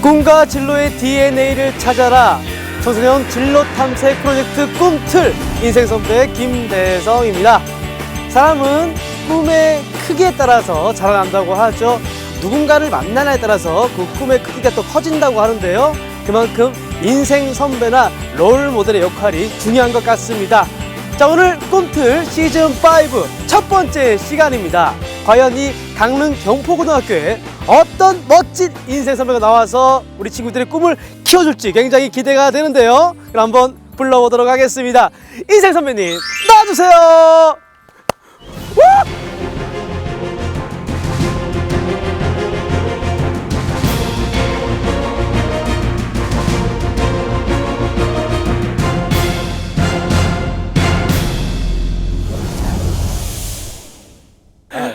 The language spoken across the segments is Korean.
누군가 진로의 DNA를 찾아라. 청소년 진로 탐색 프로젝트 꿈틀 인생 선배 김대성입니다. 사람은 꿈의 크기에 따라서 자라난다고 하죠. 누군가를 만나냐에 따라서 그 꿈의 크기가 또 커진다고 하는데요. 그만큼 인생 선배나 롤 모델의 역할이 중요한 것 같습니다. 자, 오늘 꿈틀 시즌5 첫 번째 시간입니다. 과연 이 강릉 경포고등학교에 어떤 멋진 인생 선배가 나와서 우리 친구들의 꿈을 키워줄지 굉장히 기대가 되는데요. 그럼 한번 불러보도록 하겠습니다. 인생 선배님 나와주세요.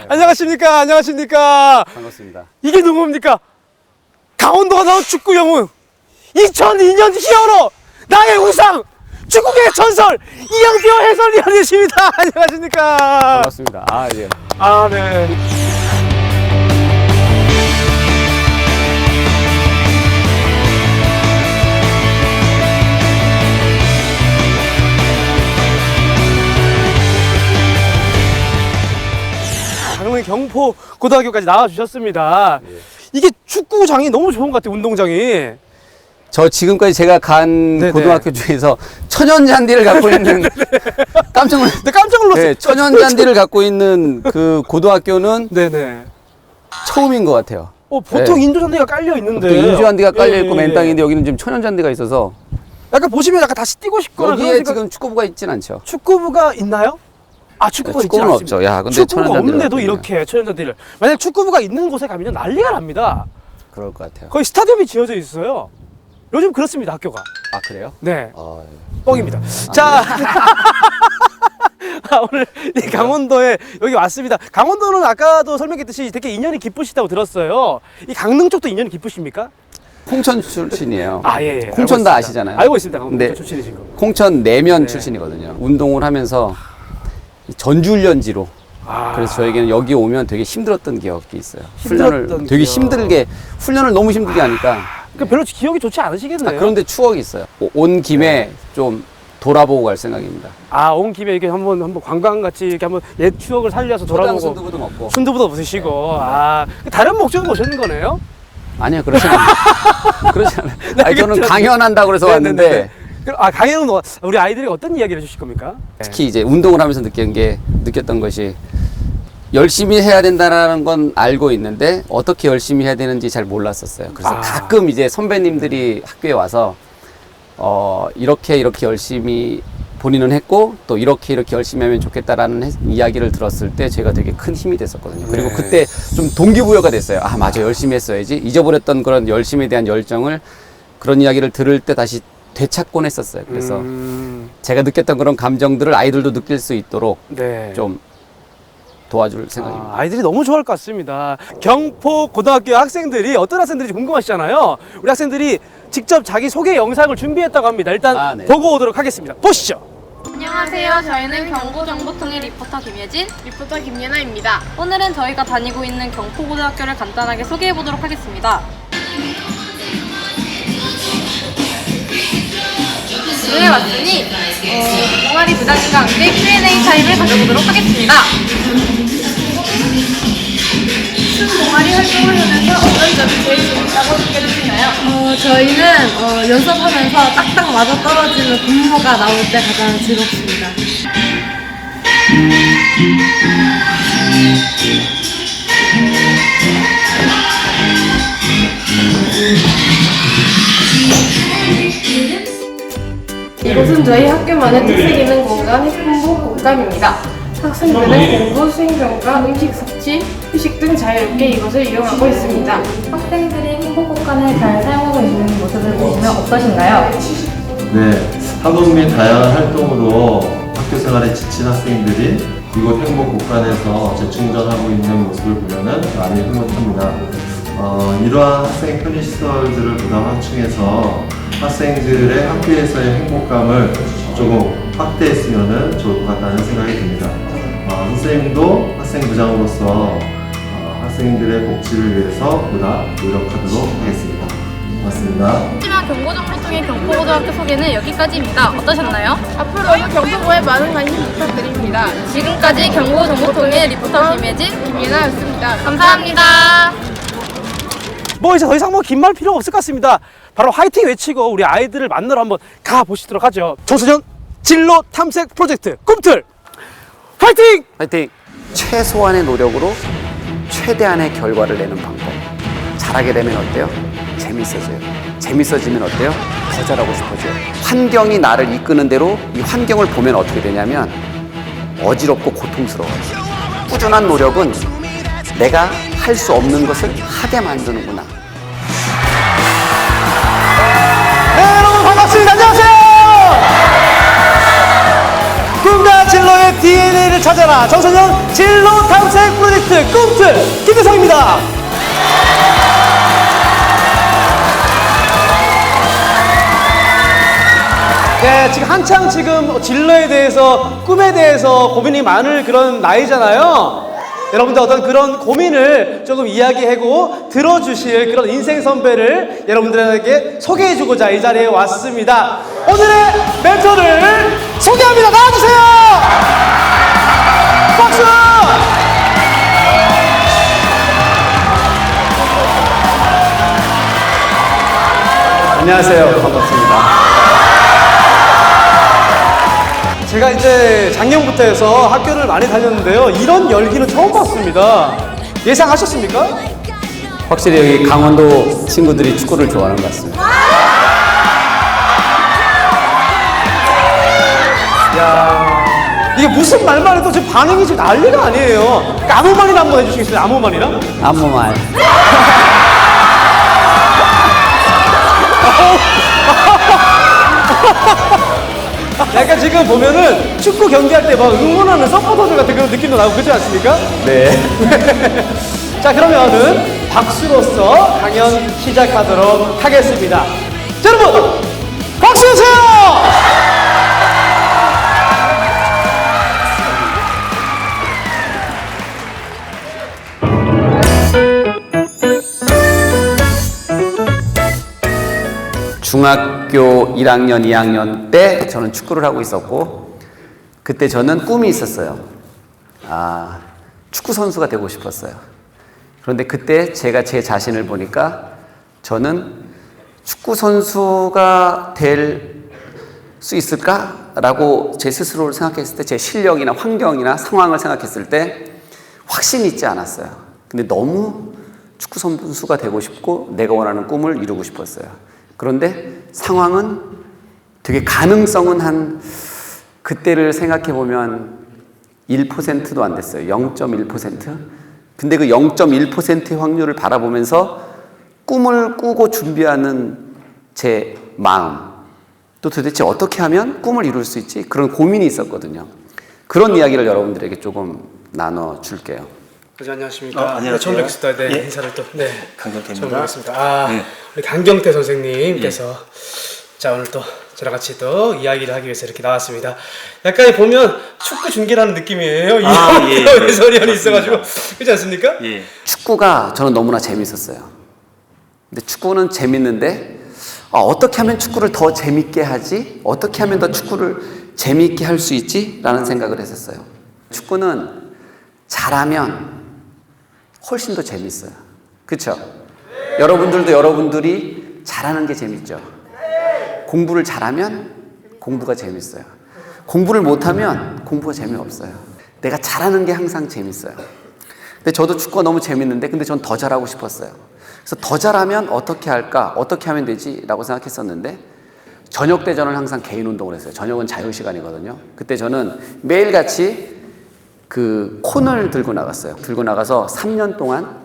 안녕하십니까? 안녕하십니까? 반갑습니다. 이게 누굽니까? 강원도가 나온 축구 영웅 2002년 히어로 나의 우상 축구계의 전설 이영표 해설위원이십니다. 안녕하십니까? 반갑습니다. 아, 예. 아, 네. 강릉 경포 고등학교까지 나와주셨습니다. 예. 이게 축구장이 너무 좋은 것 같아요. 운동장이. 저 지금까지 제가 간 네네. 고등학교 중에서 천연잔디를 갖고 있는 깜짝 놀랐어요. 네, 깜짝 놀랐어요. 네, 천연잔디를 갖고 있는 그 고등학교는 네네. 처음인 것 같아요. 보통 네. 인조잔디가 깔려 있는데. 또 인조잔디가 깔려 있고 예, 예. 맨땅인데 여기는 지금 천연잔디가 있어서 약간 보시면 약간 다시 뛰고 싶거나 여기에 그런 생각- 지금 축구부가 있진 않죠. 축구부가 있나요? 아, 축구부가 있지 축구는 않습니다. 없죠. 야, 근데 축구부가 천연잔디를 없는데도 갖고 있네요. 이렇게 천연잔디를. 만약 축구부가 있는 곳에 가면 난리가 납니다. 그럴 것 같아요. 거의 스타디움이 지어져 있어요. 요즘 그렇습니다, 학교가. 아, 그래요? 네, 아, 예. 뻥입니다. 자, 오늘 이 강원도에 여기 왔습니다. 강원도는 아까도 설명했듯이 되게 인연이 깊으시다고 들었어요. 이 강릉 쪽도 인연이 깊으십니까? 홍천 출신이에요. 아, 예, 예. 홍천 알고 다 있습니다. 아시잖아요. 알고 있습니다. 강원도 네. 출신이신 거. 홍천 내면 네. 출신이거든요. 운동을 하면서 전주훈련지로 아, 그래서 저에게는 여기 오면 되게 힘들었던 기억이 있어요. 힘들었던 훈련을 되게 기억. 힘들게 훈련을 너무 힘들게 하니까 그 별로 기억이 좋지 않으시겠네요. 그런데 추억이 있어요. 온 김에 좀 돌아보고 갈 생각입니다. 아, 온 김에 이렇게 한번 관광같이 이렇게 한번 옛 추억을 살려서 돌아보고 순두부도 먹고. 순두부도 드시고. 아, 다른 목적으로 오셨는 거네요? 아니요, 그렇지 않아요. 그렇지 않아요. 아니, 저는 그렇죠. 강연한다고 그래서 왔는데 네네네. 아, 강연은 우리 아이들이 어떤 이야기를 해주실 겁니까? 특히 이제 운동을 하면서 느꼈던 것이 열심히 해야 된다는 건 알고 있는데 어떻게 열심히 해야 되는지 잘 몰랐었어요. 그래서 아. 가끔 이제 선배님들이 학교에 와서 이렇게 열심히 본인은 했고 또 이렇게 열심히 하면 좋겠다라는 이야기를 들었을 때 제가 되게 큰 힘이 됐었거든요. 그리고 네. 그때 좀 동기부여가 됐어요. 아, 맞아, 열심히 했어야지. 잊어버렸던 그런 열심에 대한 열정을 그런 이야기를 들을 때 다시 되찾곤 했었어요. 그래서 제가 느꼈던 그런 감정들을 아이들도 느낄 수 있도록 네. 좀 도와줄 생각입니다. 아이들이 너무 좋아할 것 같습니다. 경포 고등학교 학생들이 어떤 학생들인지 궁금하시잖아요. 우리 학생들이 직접 자기 소개 영상을 준비했다고 합니다. 일단 네. 보고 오도록 하겠습니다. 보시죠. 안녕하세요. 저희는 경고정보통일 리포터 김예진, 리포터 김예나입니다. 오늘은 저희가 다니고 있는 경포고등학교를 간단하게 소개해보도록 하겠습니다. 오늘 왔으니 동아리 부장님과 함께 Q&A 타임을 가져보도록 하겠습니다. 동아리 활동을 하면서 어떤 점이 제일 재밌다고 느껴지시나요? 저희는 연습하면서 딱딱 맞아 떨어지는 분모가 나올 때 가장 즐겁습니다. 이곳은 저희 학교만의 특색 있는 공간, 행복 공간입니다. 학생들은 공부, 수행평가, 음식 섭취, 휴식 등 자유롭게 이곳을 이용하고 있습니다. 학생들이 행복 공간을 잘 사용하고 있는 모습을 보시면 어떠신가요? 네, 학업 및 다양한 활동으로 학교 생활에 지친 학생들이 이곳 행복 공간에서 재충전하고 있는 모습을 보면 많이 흐뭇합니다. 이러한 학생 편의시설들을 보다 확충해서 학생들의 학교에서의 행복감을 조금 확대했으면 좋을 것 같다는 생각이 듭니다. 선생님도 학생부장으로서 학생들의 복지를 위해서 보다 노력하도록 하겠습니다. 맞습니다. 하지만 경고정보통의 경포고등학교 소개는 여기까지입니다. 어떠셨나요? 앞으로도 경보고에 많은 관심 부탁드립니다. 지금까지 경고정보통의 리포터 김혜진, 김예나였습니다. 감사합니다. 뭐 이제 더 이상 뭐 긴 말 필요 없을 것 같습니다. 바로 화이팅 외치고 우리 아이들을 만나러 한번 가보시도록 하죠. 청소년 진로 탐색 프로젝트 꿈틀 화이팅! 하여튼 최소한의 노력으로 최대한의 결과를 내는 방법. 잘하게 되면 어때요? 재밌어져요. 재밌어지면 어때요? 더 잘하고 싶어져요. 환경이 나를 이끄는 대로 이 환경을 보면 어떻게 되냐면 어지럽고 고통스러워요. 꾸준한 노력은 내가 할 수 없는 것을 하게 만드는구나. 네, 여러분 반갑습니다. 안녕하세요. 꿈과 진로의 DNA를 찾아라 청소년 진로 탐색 프로젝트 꿈틀 김대성입니다. 네, 지금 한창 지금 진로에 대해서 꿈에 대해서 고민이 많을 그런 나이잖아요. 여러분들 어떤 그런 고민을 조금 이야기하고 들어주실 그런 인생 선배를 여러분들에게 소개해주고자 이 자리에 왔습니다. 오늘의 멘토를 소개합니다. 나와주세요. 박수. 안녕하세요. 반갑습니다. 제가 이제 작년부터 해서 학교를 많이 다녔는데요. 이런 열기는 처음 봤습니다. 예상하셨습니까? 확실히 여기 강원도 친구들이 축구를 좋아하는 것 같습니다. 이게 무슨 말만 해도 지금 반응이 지금 난리가 아니에요. 그러니까 아무 말이나 한번 해주시겠어요? 아무 말이나? 아무 말. 약간 지금 보면은 축구 경기할 때 막 응원하는 서포터들 같은 그런 느낌도 나고 그렇지 않습니까? 네. 자, 그러면은 박수로서 강연 시작하도록 하겠습니다. 자, 여러분 박수 주세요. 중학교 1학년, 2학년 때 저는 축구를 하고 있었고 그때 저는 꿈이 있었어요. 축구 선수가 되고 싶었어요. 그런데 그때 제가 제 자신을 보니까 저는 축구 선수가 될 수 있을까라고 제 스스로를 생각했을 때 제 실력이나 환경이나 상황을 생각했을 때 확신이 있지 않았어요. 근데 너무 축구 선수가 되고 싶고 내가 원하는 꿈을 이루고 싶었어요. 그런데 상황은 되게 가능성은 한 그때를 생각해 보면 1%도 안 됐어요. 0.1%. 근데 그 0.1%의 확률을 바라보면서 꿈을 꾸고 준비하는 제 마음, 또 도대체 어떻게 하면 꿈을 이룰 수 있지? 그런 고민이 있었거든요. 그런 이야기를 여러분들에게 조금 나눠줄게요. 안녕하십니까. 안녕하세요. 처음 뵙겠습니다. 네, 예. 인사를 또. 강경태입니다. 처음 뵙겠습니다. 네. 우리 강경태 선생님께서 자, 오늘 또 저랑 같이 또 이야기를 하기 위해서 이렇게 나왔습니다. 약간 보면 축구 중계라는 느낌이에요. 이런 해설위원이 있어가지고 그렇지 않습니까? 예. 축구가 저는 너무나 재밌었어요. 근데 축구는 재밌는데 어떻게 하면 축구를 더 재밌게 하지? 어떻게 하면 더 축구를 재밌게 할 수 있지? 라는 생각을 했었어요. 축구는 잘하면 훨씬 더 재밌어요. 그렇죠? 여러분들도 여러분들이 잘하는 게 재밌죠. 공부를 잘하면 공부가 재밌어요. 공부를 못하면 공부가 재미없어요. 내가 잘하는 게 항상 재밌어요. 근데 저도 축구가 너무 재밌는데 근데 전 더 잘하고 싶었어요. 그래서 더 잘하면 어떻게 할까? 어떻게 하면 되지? 라고 생각했었는데 저녁 때 저는 항상 개인 운동을 했어요. 저녁은 자유시간이거든요. 그때 저는 매일같이 그 콘을 들고 나갔어요. 들고 나가서 3년 동안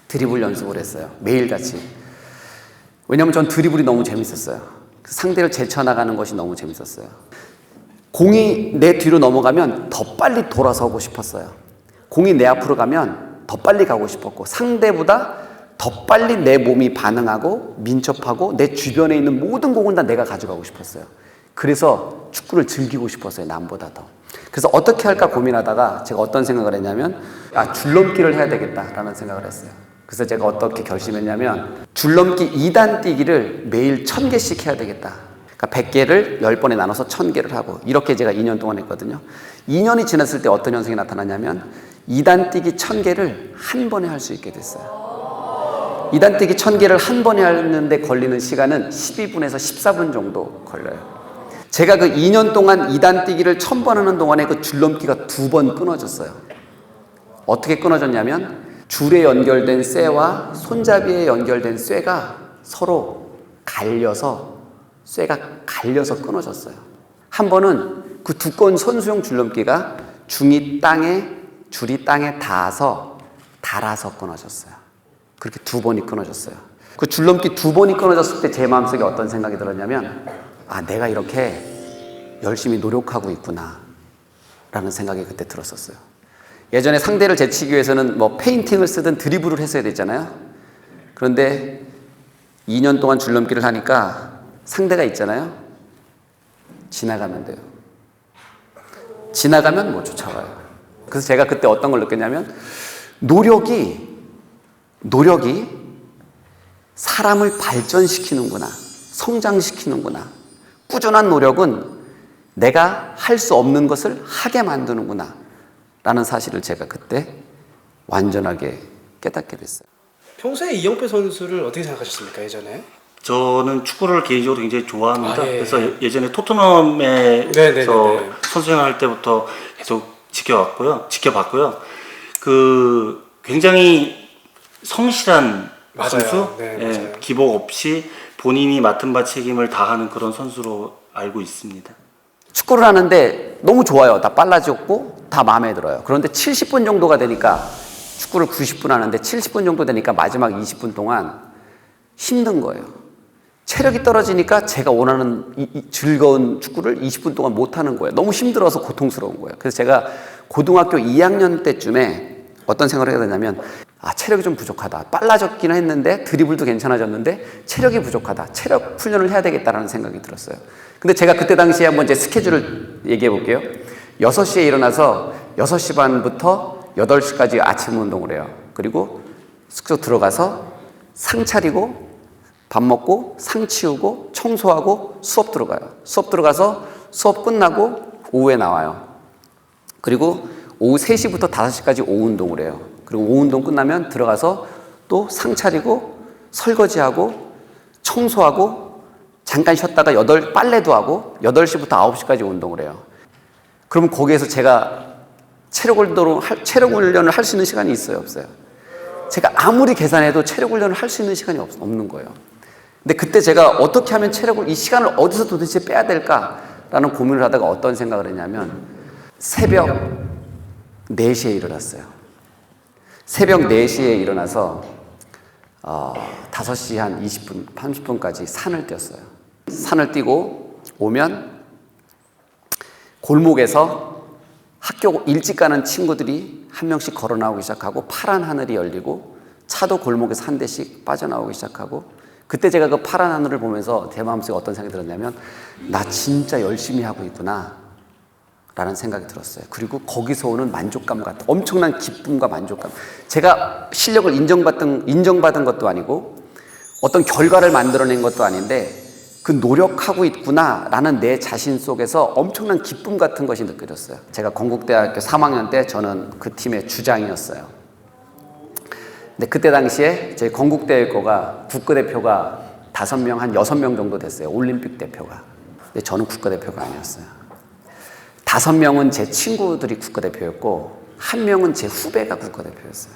드리블 연습을 했어요. 매일같이. 왜냐하면 전 드리블이 너무 재밌었어요. 상대를 제쳐나가는 것이 너무 재밌었어요. 공이 내 뒤로 넘어가면 더 빨리 돌아서고 싶었어요. 공이 내 앞으로 가면 더 빨리 가고 싶었고 상대보다 더 빨리 내 몸이 반응하고 민첩하고 내 주변에 있는 모든 공은 다 내가 가져가고 싶었어요. 그래서 축구를 즐기고 싶었어요. 남보다 더. 그래서 어떻게 할까 고민하다가 제가 어떤 생각을 했냐면 줄넘기를 해야 되겠다라는 생각을 했어요. 그래서 제가 어떻게 결심했냐면 줄넘기 2단 뛰기를 매일 1000개씩 해야 되겠다. 그러니까 100개를 10번에 나눠서 1000개를 하고 이렇게 제가 2년 동안 했거든요. 2년이 지났을 때 어떤 현상이 나타나냐면 2단 뛰기 1000개를 한 번에 할 수 있게 됐어요. 2단 뛰기 1000개를 한 번에 하는데 걸리는 시간은 12분에서 14분 정도 걸려요. 제가 그 2년 동안 2단 뛰기를 1000번 하는 동안에 그 줄넘기가 2번 끊어졌어요. 어떻게 끊어졌냐면 줄에 연결된 쇠와 손잡이에 연결된 쇠가 서로 쇠가 갈려서 끊어졌어요. 한 번은 그 두꺼운 선수용 줄넘기가 줄이 땅에 닿아서 달아서 끊어졌어요. 그렇게 2번이 끊어졌어요. 그 줄넘기 2번이 끊어졌을 때 제 마음속에 어떤 생각이 들었냐면 내가 이렇게 열심히 노력하고 있구나 라는 생각이 그때 들었었어요. 예전에 상대를 제치기 위해서는 뭐 페인팅을 쓰든 드리블을 했어야 됐잖아요. 그런데 2년 동안 줄넘기를 하니까 상대가 있잖아요. 지나가면 돼요. 지나가면 못 쫓아와요. 그래서 제가 그때 어떤 걸 느꼈냐면 노력이 사람을 발전시키는구나. 성장시키는구나. 꾸준한 노력은 내가 할 수 없는 것을 하게 만드는구나 라는 사실을 제가 그때 완전하게 깨닫게 됐어요. 평소에 이영표 선수를 어떻게 생각하셨습니까, 예전에? 저는 축구를 개인적으로 굉장히 좋아합니다. 예. 그래서 예전에 토트넘에서 네네네네. 선수 생활할 때부터 계속 지켜봤고요. 그 굉장히 성실한 맞아요. 선수, 네, 맞아요. 기복 없이 본인이 맡은 바 책임을 다하는 그런 선수로 알고 있습니다. 축구를 하는데 너무 좋아요. 다 빨라졌고 다 마음에 들어요. 그런데 70분 정도가 되니까 축구를 90분 하는데 70분 정도 되니까 마지막 20분 동안 힘든 거예요. 체력이 떨어지니까 제가 원하는 이 즐거운 축구를 20분 동안 못하는 거예요. 너무 힘들어서 고통스러운 거예요. 그래서 제가 고등학교 2학년 때쯤에 어떤 생각을 하게 되냐면 체력이 좀 부족하다. 빨라졌기는 했는데 드리블도 괜찮아졌는데 체력이 부족하다. 체력 훈련을 해야 되겠다라는 생각이 들었어요. 근데 제가 그때 당시에 한번 제 스케줄을 얘기해 볼게요. 6시에 일어나서 6시 반부터 8시까지 아침 운동을 해요. 그리고 숙소 들어가서 상 차리고 밥 먹고 상 치우고 청소하고 수업 들어가요. 수업 들어가서 수업 끝나고 오후에 나와요. 그리고 오후 3시부터 5시까지 오후 운동을 해요. 그리고 오후 운동 끝나면 들어가서 또 상 차리고 설거지하고 청소하고 잠깐 쉬었다가 빨래도 하고 8시부터 9시까지 운동을 해요. 그러면 거기에서 제가 체력 훈련을 할 수 있는 시간이 있어요, 없어요? 제가 아무리 계산해도 체력 훈련을 할 수 있는 시간이 없는 거예요. 근데 그때 제가 어떻게 하면 이 시간을 어디서 도대체 빼야 될까라는 고민을 하다가 어떤 생각을 했냐면 새벽 4시에 일어났어요. 새벽 4시에 일어나서 5시 한 20분, 30분까지 산을 뛰었어요. 산을 뛰고 오면 골목에서 학교 일찍 가는 친구들이 한 명씩 걸어 나오기 시작하고 파란 하늘이 열리고 차도 골목에서 한 대씩 빠져나오기 시작하고 그때 제가 그 파란 하늘을 보면서 제 마음속에 어떤 생각이 들었냐면 나 진짜 열심히 하고 있구나 라는 생각이 들었어요. 그리고 거기서 오는 만족감 같은 엄청난 기쁨과 만족감. 제가 실력을 인정받은 것도 아니고 어떤 결과를 만들어낸 것도 아닌데 그 노력하고 있구나 라는 내 자신 속에서 엄청난 기쁨 같은 것이 느껴졌어요. 제가 건국대학교 3학년 때 저는 그 팀의 주장이었어요. 근데 그때 당시에 저희 건국대학교가 국가대표가 5명, 한 6명 정도 됐어요. 올림픽 대표가. 근데 저는 국가대표가 아니었어요. 5명은 제 친구들이 국가대표였고 1명은 제 후배가 국가대표였어요.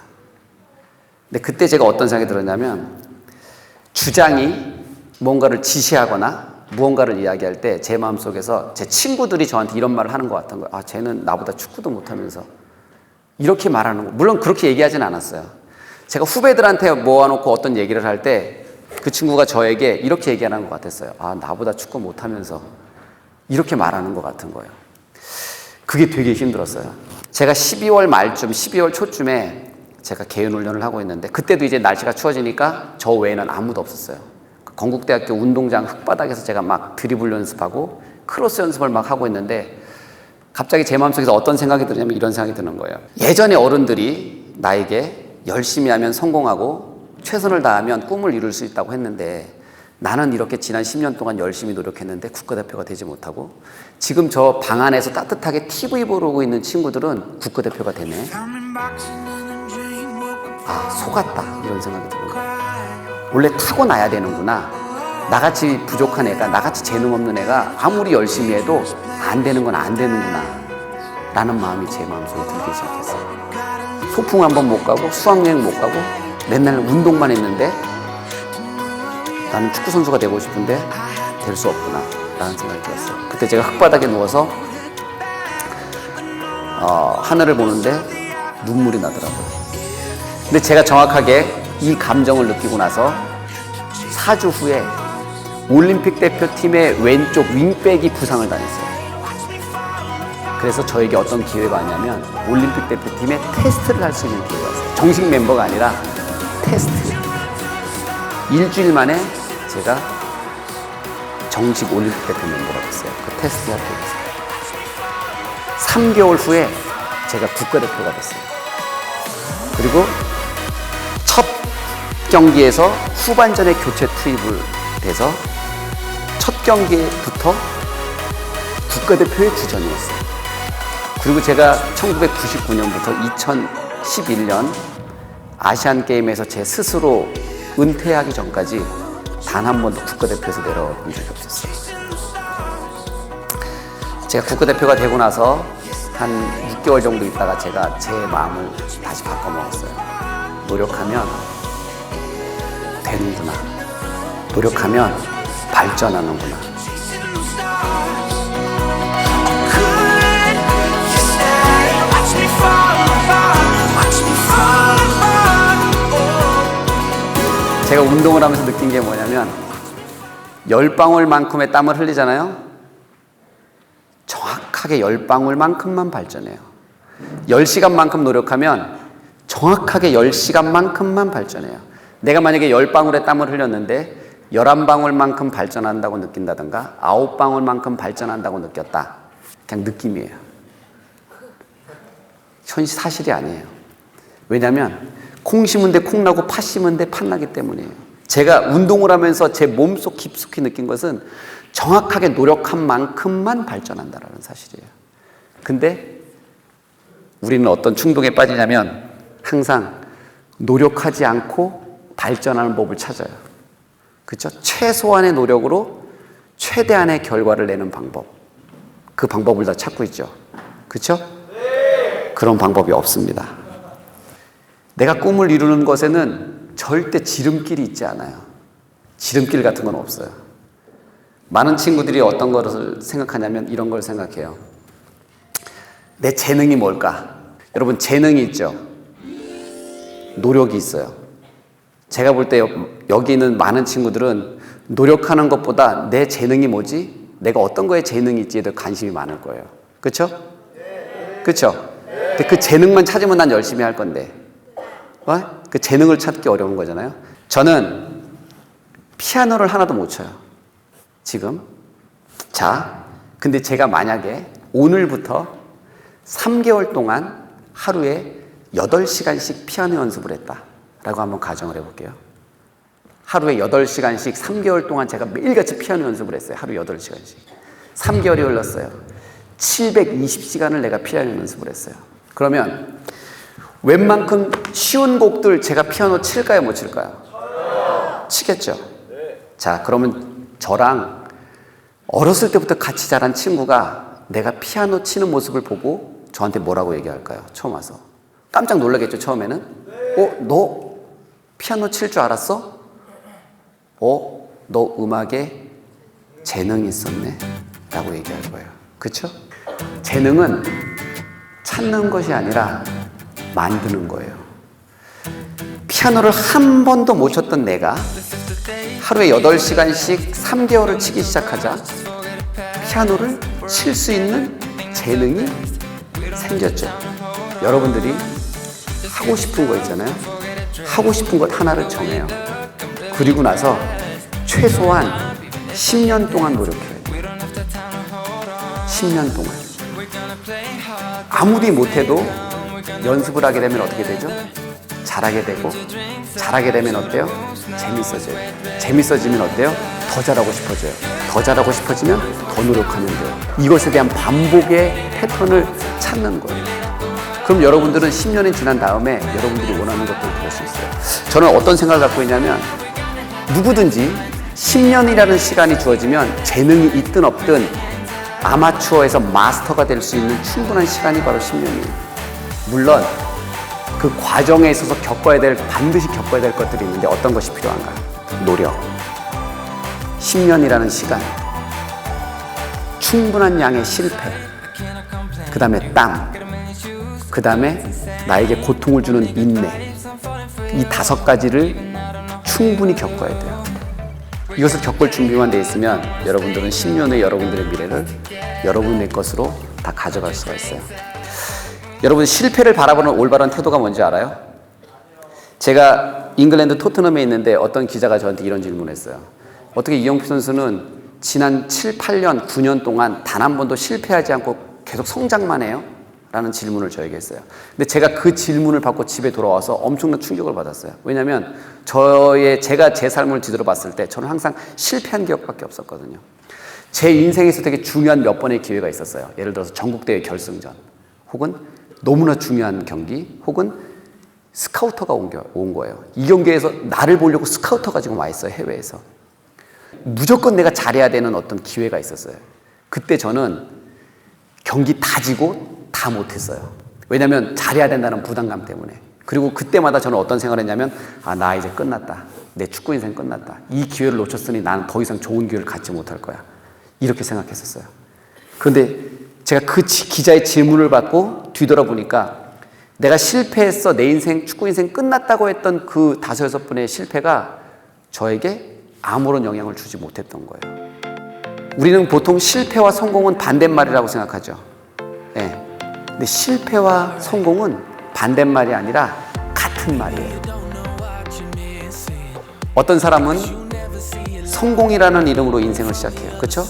근데 그때 제가 어떤 생각이 들었냐면 주장이 뭔가를 지시하거나 무언가를 이야기할 때 제 마음속에서 제 친구들이 저한테 이런 말을 하는 것 같은 거예요. 쟤는 나보다 축구도 못하면서 이렇게 말하는 거. 물론 그렇게 얘기하진 않았어요. 제가 후배들한테 모아놓고 어떤 얘기를 할 때 그 친구가 저에게 이렇게 얘기하는 것 같았어요. 나보다 축구 못하면서 이렇게 말하는 것 같은 거예요. 그게 되게 힘들었어요. 제가 12월 말쯤, 12월 초쯤에 제가 개인훈련을 하고 있는데 그때도 이제 날씨가 추워지니까 저 외에는 아무도 없었어요. 건국대학교 운동장 흙바닥에서 제가 막 드리블 연습하고 크로스 연습을 막 하고 있는데 갑자기 제 마음속에서 어떤 생각이 드냐면 이런 생각이 드는 거예요. 예전에 어른들이 나에게 열심히 하면 성공하고 최선을 다하면 꿈을 이룰 수 있다고 했는데 나는 이렇게 지난 10년 동안 열심히 노력했는데 국가대표가 되지 못하고 지금 저 방 안에서 따뜻하게 TV 보고 있는 친구들은 국가대표가 되네. 아, 속았다 이런 생각이 들어요. 원래 타고나야 되는구나. 나같이 부족한 애가, 나같이 재능 없는 애가 아무리 열심히 해도 안 되는 건 안 되는구나 라는 마음이 제 마음속에 들기 시작했어요. 소풍 한번 못 가고 수학여행 못 가고 맨날 운동만 했는데 나는 축구선수가 되고 싶은데 될 수 없구나 라는 생각이 들었어요. 그때 제가 흙바닥에 누워서 하늘을 보는데 눈물이 나더라고요. 근데 제가 정확하게 이 감정을 느끼고 나서 4주 후에 올림픽 대표팀의 왼쪽 윙백이 부상을 당했어요. 그래서 저에게 어떤 기회가 왔냐면 올림픽 대표팀의 테스트를 할 수 있는 기회가 왔어요. 정식 멤버가 아니라 테스트. 일주일 만에 제가 정식 올림픽 대표 멤버가 됐어요. 그 테스트 합격했어요. 3개월 후에 제가 국가대표가 됐어요. 그리고 첫 경기에서 후반전에 교체 투입을 돼서 첫 경기부터 국가대표의 주전이었어요. 그리고 제가 1999년부터 2011년 아시안게임에서 제 스스로 은퇴하기 전까지 단 한 번도 국가대표에서 내려와 본 적이 없었어요. 제가 국가대표가 되고 나서 한 6개월 정도 있다가 제가 제 마음을 다시 바꿔먹었어요. 노력하면 되는구나. 노력하면 발전하는구나. 제가 운동을 하면서 느낀 게 뭐냐면 10방울만큼의 땀을 흘리잖아요. 정확하게 10방울만큼만 발전해요. 10시간만큼 노력하면 정확하게 10시간만큼만 발전해요. 내가 만약에 10방울의 땀을 흘렸는데 11방울만큼 발전한다고 느낀다든가 9방울만큼 발전한다고 느꼈다. 그냥 느낌이에요. 현실 사실이 아니에요. 왜냐하면 콩 심은 데 콩 나고 팥 심은 데 팥 나기 때문이에요. 제가 운동을 하면서 제 몸속 깊숙이 느낀 것은 정확하게 노력한 만큼만 발전한다는 사실이에요. 근데 우리는 어떤 충동에 빠지냐면 항상 노력하지 않고 발전하는 법을 찾아요. 그렇죠? 최소한의 노력으로 최대한의 결과를 내는 방법. 그 방법을 다 찾고 있죠. 그렇죠? 그런 방법이 없습니다. 내가 꿈을 이루는 것에는 절대 지름길이 있지 않아요. 지름길 같은 건 없어요. 많은 친구들이 어떤 것을 생각하냐면 이런 걸 생각해요. 내 재능이 뭘까? 여러분, 재능이 있죠. 노력이 있어요. 제가 볼 때 여기 있는 많은 친구들은 노력하는 것보다 내 재능이 뭐지? 내가 어떤 거에 재능이 있지에 더 관심이 많을 거예요. 그렇죠? 그렇죠? 근데 그 재능만 찾으면 난 열심히 할 건데 그 재능을 찾기 어려운 거잖아요. 저는 피아노를 하나도 못 쳐요. 지금. 자, 근데 제가 만약에 오늘부터 3개월 동안 하루에 8시간씩 피아노 연습을 했다 라고 한번 가정을 해볼게요. 하루에 8시간씩 3개월 동안 제가 매일같이 피아노 연습을 했어요. 하루 8시간씩. 3개월이 흘렀어요. 720시간을 내가 피아노 연습을 했어요. 그러면 웬만큼 쉬운 곡들 제가 피아노 칠까요, 못 칠까요? 치겠죠. 자, 그러면 저랑 어렸을 때부터 같이 자란 친구가 내가 피아노 치는 모습을 보고 저한테 뭐라고 얘기할까요? 처음 와서. 깜짝 놀라겠죠, 처음에는? 너 피아노 칠 줄 알았어? 너 음악에 재능이 있었네? 라고 얘기할 거예요. 그쵸? 재능은 찾는 것이 아니라 만드는 거예요. 피아노를 한 번도 못 쳤던 내가 하루에 8시간씩 3개월을 치기 시작하자 피아노를 칠 수 있는 재능이 생겼죠. 여러분들이 하고 싶은 거 있잖아요. 하고 싶은 것 하나를 정해요. 그리고 나서 최소한 10년 동안 노력해요. 10년 동안. 아무리 못해도 연습을 하게 되면 어떻게 되죠? 잘하게 되고, 잘하게 되면 어때요? 재밌어져요. 재밌어지면 어때요? 더 잘하고 싶어져요. 더 잘하고 싶어지면 더 노력하면 돼요. 이것에 대한 반복의 패턴을 찾는 거예요. 그럼 여러분들은 10년이 지난 다음에 여러분들이 원하는 것들을 볼 수 있어요. 저는 어떤 생각을 갖고 있냐면, 누구든지 10년이라는 시간이 주어지면 재능이 있든 없든 아마추어에서 마스터가 될 수 있는 충분한 시간이 바로 10년이에요. 물론 그 과정에 있어서 반드시 겪어야 될 것들이 있는데 어떤 것이 필요한가? 노력. 10년이라는 시간, 충분한 양의 실패, 그 다음에 땀, 그 다음에 나에게 고통을 주는 인내, 이 5가지를 충분히 겪어야 돼요. 이것을 겪을 준비만 돼 있으면 여러분들은 10년 후에 여러분들의 미래를 여러분의 것으로 다 가져갈 수가 있어요. 여러분, 실패를 바라보는 올바른 태도가 뭔지 알아요? 제가 잉글랜드 토트넘에 있는데 어떤 기자가 저한테 이런 질문을 했어요. 어떻게 이영표 선수는 지난 7, 8년, 9년 동안 단 한 번도 실패하지 않고 계속 성장만 해요? 라는 질문을 저에게 했어요. 근데 제가 그 질문을 받고 집에 돌아와서 엄청난 충격을 받았어요. 왜냐하면 제가 제 삶을 뒤돌아봤을 때 저는 항상 실패한 기억밖에 없었거든요. 제 인생에서 되게 중요한 몇 번의 기회가 있었어요. 예를 들어서 전국대회 결승전, 혹은 너무나 중요한 경기, 혹은 스카우터가 온 거예요. 이 경기에서 나를 보려고 스카우터가 지금 와 있어요, 해외에서. 무조건 내가 잘해야 되는 어떤 기회가 있었어요. 그때 저는 경기 다 지고 다 못했어요. 왜냐하면 잘해야 된다는 부담감 때문에. 그리고 그때마다 저는 어떤 생각을 했냐면, 나 이제 끝났다. 내 축구 인생 끝났다. 이 기회를 놓쳤으니 나는 더 이상 좋은 기회를 갖지 못할 거야. 이렇게 생각했었어요. 그런데 제가 그 기자의 질문을 받고 뒤돌아보니까 내가 실패했어, 내 인생, 축구 인생 끝났다고 했던 그 5, 6번의 실패가 저에게 아무런 영향을 주지 못했던 거예요. 우리는 보통 실패와 성공은 반대말이라고 생각하죠. 네. 근데 실패와 성공은 반대말이 아니라 같은 말이에요. 어떤 사람은 성공이라는 이름으로 인생을 시작해요. 그렇죠?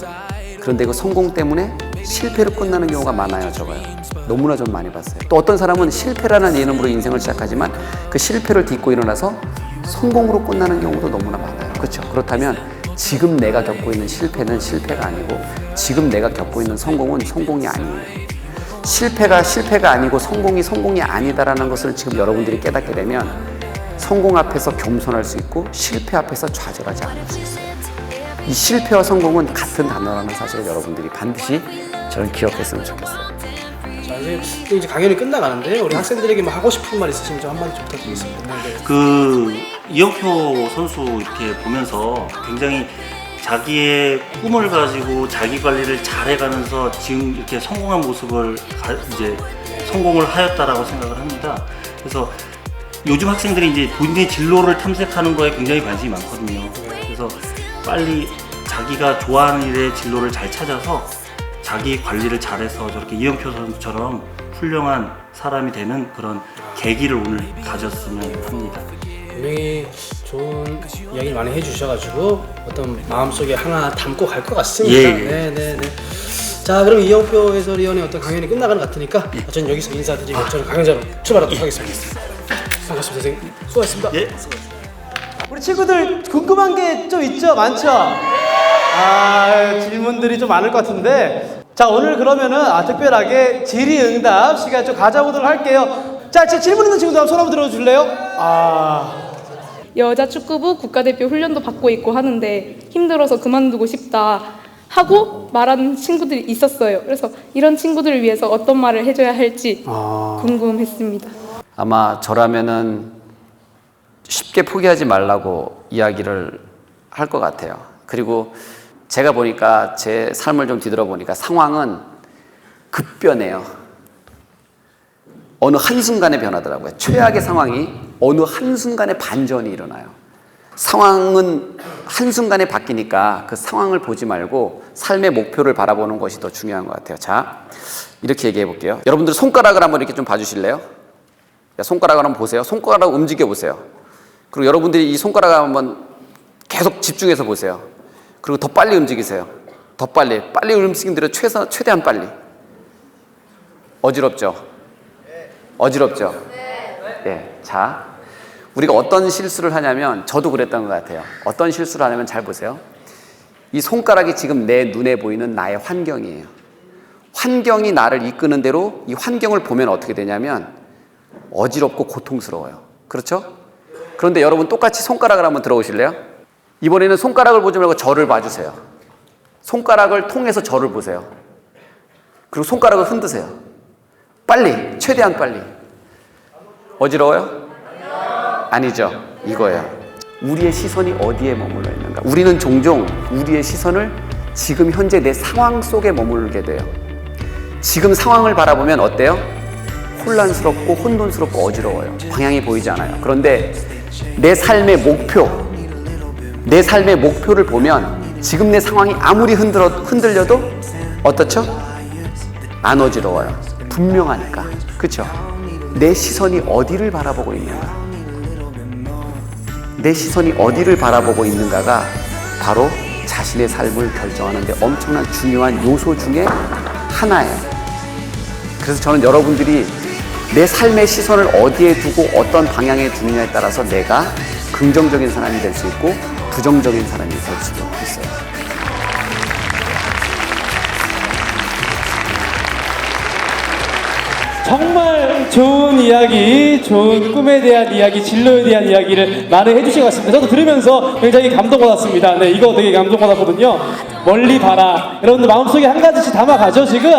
그런데 그 성공 때문에 실패로 끝나는 경우가 많아요. 적어요. 너무나 좀 많이 봤어요. 또 어떤 사람은 실패라는 이름으로 인생을 시작하지만 그 실패를 딛고 일어나서 성공으로 끝나는 경우도 너무나 많아요. 그렇죠? 그렇다면 지금 내가 겪고 있는 실패는 실패가 아니고 지금 내가 겪고 있는 성공은 성공이 아니에요. 실패가 실패가 아니고 성공이 성공이 아니다라는 것을 지금 여러분들이 깨닫게 되면 성공 앞에서 겸손할 수 있고 실패 앞에서 좌절하지 않을 수 있어요. 이 실패와 성공은 같은 단어라는 사실을 여러분들이 반드시 저는 기억했으면 좋겠어요. 자, 이제 강연이 끝나가는데 우리 학생들에게 뭐 하고 싶은 말 있으시면 좀 한마디 좀 부탁드리겠습니다. 네. 이영표 선수 이렇게 보면서 굉장히 자기의 꿈을 가지고 자기 관리를 잘 해가면서 지금 이렇게 성공한 모습을 이제 성공을 하였다라고 생각을 합니다. 그래서 요즘 학생들이 이제 본인의 진로를 탐색하는 거에 굉장히 관심이 많거든요. 그래서 빨리 자기가 좋아하는 일의 진로를 잘 찾아서 자기 관리를 잘해서 저렇게 이영표 선수처럼 훌륭한 사람이 되는 그런 계기를 오늘 가졌으면 합니다. 분명히 좋은 이야기 많이 해주셔가지고 어떤 마음속에 하나 담고 갈 것 같습니다. 예. 네네네. 자, 그럼 이영표 해설위원의 어떤 강연이 끝나가는 것 같으니까 저는 여기서 인사드리고 저는 강연자로 출발하도록 하겠습니다. 반갑습니다, 선생님. 수고하셨습니다. 예. 우리 친구들 궁금한 게 좀 있죠? 많죠? 질문들이 좀 많을 것 같은데, 자, 오늘 그러면은 특별하게 질의응답 시간 좀 가져보도록 할게요. 자, 질문 있는 친구들 한번 손 한번 들어줄래요? 여자 축구부 국가대표 훈련도 받고 있고 하는데 힘들어서 그만두고 싶다 하고 말하는 친구들이 있었어요. 그래서 이런 친구들을 위해서 어떤 말을 해줘야 할지 궁금했습니다. 아마 저라면은 쉽게 포기하지 말라고 이야기를 할 것 같아요. 그리고 제가 보니까 제 삶을 좀 뒤돌아보니까 상황은 급변해요. 어느 한순간에 변하더라고요. 최악의 상황이 어느 한순간에 반전이 일어나요. 상황은 한순간에 바뀌니까 그 상황을 보지 말고 삶의 목표를 바라보는 것이 더 중요한 것 같아요. 자, 이렇게 얘기해 볼게요. 여러분들 손가락을 한번 이렇게 좀 봐주실래요? 손가락을 한번 보세요. 손가락 움직여 보세요. 그리고 여러분들이 이 손가락을 한번 계속 집중해서 보세요. 그리고 더 빨리 움직이세요. 더 빨리 움직이는 대로 최대한 빨리. 어지럽죠? 어지럽죠? 네. 자, 우리가 어떤 실수를 하냐면, 저도 그랬던 것 같아요. 어떤 실수를 하냐면, 잘 보세요. 이 손가락이 지금 내 눈에 보이는 나의 환경이에요. 환경이 나를 이끄는 대로 이 환경을 보면 어떻게 되냐면 어지럽고 고통스러워요. 그렇죠? 그런데 여러분 똑같이 손가락을 한번 들어오실래요? 이번에는 손가락을 보지 말고 저를 봐주세요. 손가락을 통해서 저를 보세요. 그리고 손가락을 흔드세요. 빨리, 최대한 빨리. 어지러워요? 아니죠. 이거예요. 우리의 시선이 어디에 머물러 있는가? 우리는 종종 우리의 시선을 지금 현재 내 상황 속에 머물게 돼요. 지금 상황을 바라보면 어때요? 혼란스럽고 혼돈스럽고 어지러워요. 방향이 보이지 않아요. 그런데 내 삶의 목표를 보면 지금 내 상황이 아무리 흔들려도 어떻죠? 안 어지러워요. 분명하니까. 그렇죠? 내 시선이 어디를 바라보고 있는가? 내 시선이 어디를 바라보고 있는가가 바로 자신의 삶을 결정하는 데 엄청난 중요한 요소 중에 하나예요. 그래서 저는 여러분들이 내 삶의 시선을 어디에 두고 어떤 방향에 두느냐에 따라서 내가 긍정적인 사람이 될 수 있고 부정적인 사람이 될 수도 있어요. 정말 좋은 이야기, 좋은 꿈에 대한 이야기, 진로에 대한 이야기를 많이 해주신 것 같습니다. 저도 들으면서 굉장히 감동받았습니다. 네, 이거 되게 감동받았거든요. 멀리 봐라. 여러분들 마음속에 한 가지씩 담아가죠, 지금?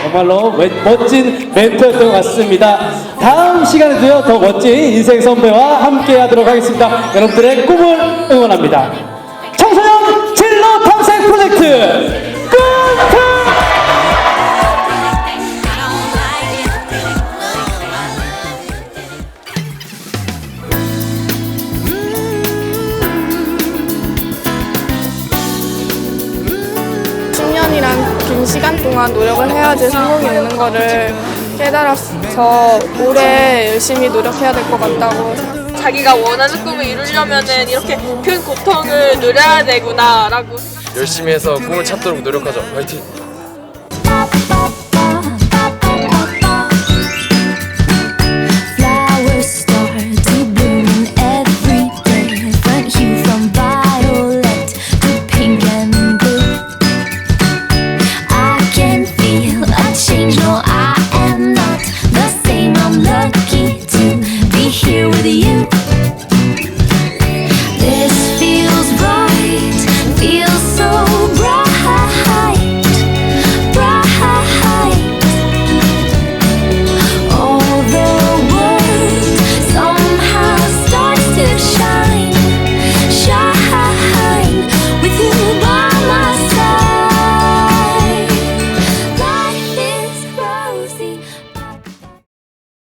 정말로 멋진 멘토였던 것 같습니다. 다음 시간에도요, 더 멋진 인생 선배와 함께 하도록 하겠습니다. 여러분들의 꿈을 응원합니다. 청소년 진로 탐색 프로젝트 꿈틀! 긴 시간 동안 노력을 해야지 성공이 오는 거를 깨달아서 올해 열심히 노력해야 될 것 같다고. 자기가 원하는 꿈을 이루려면은 이렇게 큰 고통을 누려야 되구나라고. 열심히 해서 꿈을 찾도록 노력하자. 화이팅!